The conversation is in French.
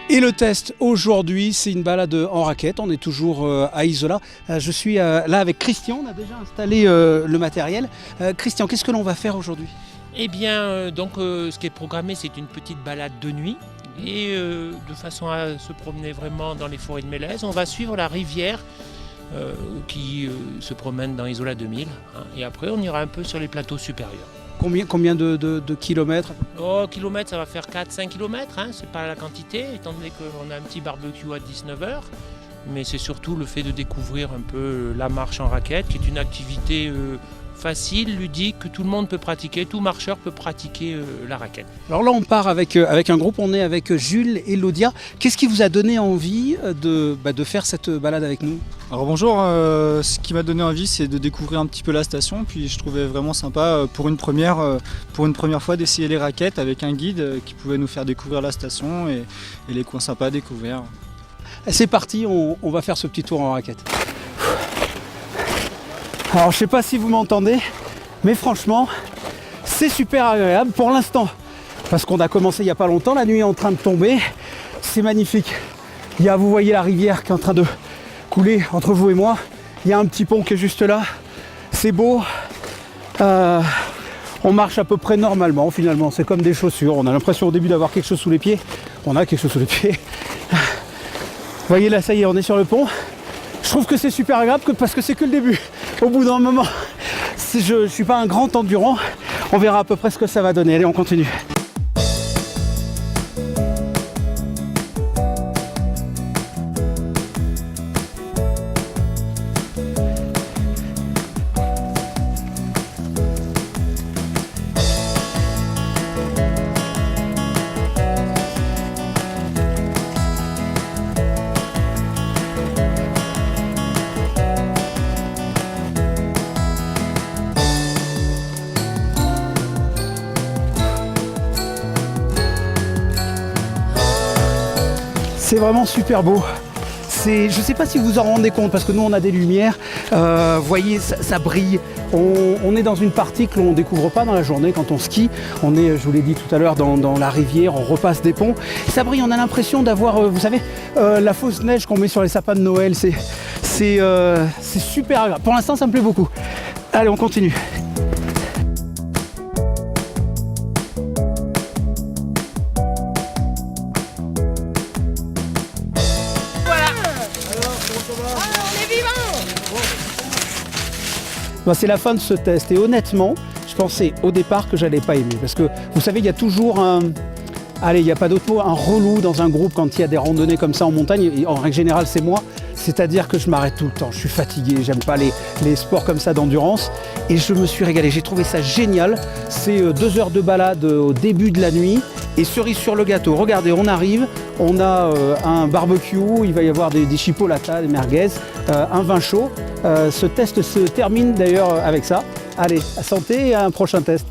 Et le test aujourd'hui, c'est une balade en raquette. On est toujours à Isola. Je suis là avec Christian. On a déjà installé le matériel. Christian, qu'est-ce que l'on va faire aujourd'hui? Eh bien, ce qui est programmé, c'est une petite balade de nuit. Et de façon à se promener vraiment dans les forêts de Mélèze, on va suivre la rivière qui se promène dans Isola 2000. Et après, on ira un peu sur les plateaux supérieurs. Combien de kilomètres? Kilomètres, ça va faire 4-5 kilomètres, c'est pas la quantité, étant donné qu'on a un petit barbecue à 19h. Mais c'est surtout le fait de découvrir un peu la marche en raquette, qui est une activité facile, ludique, que tout le monde peut pratiquer, tout marcheur peut pratiquer la raquette. Alors là, on part avec un groupe, on est avec Jules et Laudia. Qu'est-ce qui vous a donné envie de faire cette balade avec nous? Alors bonjour, ce qui m'a donné envie, c'est de découvrir un petit peu la station. Puis je trouvais vraiment sympa pour une première fois d'essayer les raquettes avec un guide qui pouvait nous faire découvrir la station et les coins sympas à découvrir. C'est parti, on va faire ce petit tour en raquette. Alors je sais pas si vous m'entendez, mais franchement, c'est super agréable pour l'instant. Parce qu'on a commencé il n'y a pas longtemps, la nuit est en train de tomber, c'est magnifique. Vous voyez la rivière qui est en train de couler entre vous et moi. Il y a un petit pont qui est juste là, c'est beau. On marche à peu près normalement finalement, c'est comme des chaussures. On a l'impression au début d'avoir quelque chose sous les pieds. On a quelque chose sous les pieds. Vous voyez là, ça y est, on est sur le pont. Je trouve que c'est super agréable parce que c'est que le début. Au bout d'un moment, je ne suis pas un grand endurant. On verra à peu près ce que ça va donner. Allez, on continue. C'est vraiment super beau. Je ne sais pas si vous vous en rendez compte parce que nous on a des lumières. Vous voyez, ça brille. On est dans une partie que l'on ne découvre pas dans la journée quand on skie. On est, je vous l'ai dit tout à l'heure, dans la rivière, on repasse des ponts. Ça brille, on a l'impression d'avoir, vous savez, la fausse neige qu'on met sur les sapins de Noël. C'est super agréable. Pour l'instant, ça me plaît beaucoup. Allez, on continue. C'est la fin de ce test et honnêtement, je pensais au départ que j'allais pas aimer parce que vous savez, il y a toujours il n'y a pas d'autre mot, un relou dans un groupe quand il y a des randonnées comme ça en montagne. Et en règle générale, c'est moi. C'est-à-dire que je m'arrête tout le temps, je suis fatigué, j'aime pas les sports comme ça d'endurance. Et je me suis régalé, j'ai trouvé ça génial. C'est 2 heures de balade au début de la nuit. Et cerise sur le gâteau, regardez, on arrive, on a un barbecue, il va y avoir des chipolatas, des merguez, un vin chaud. Ce test se termine d'ailleurs avec ça. Allez, à santé et à un prochain test.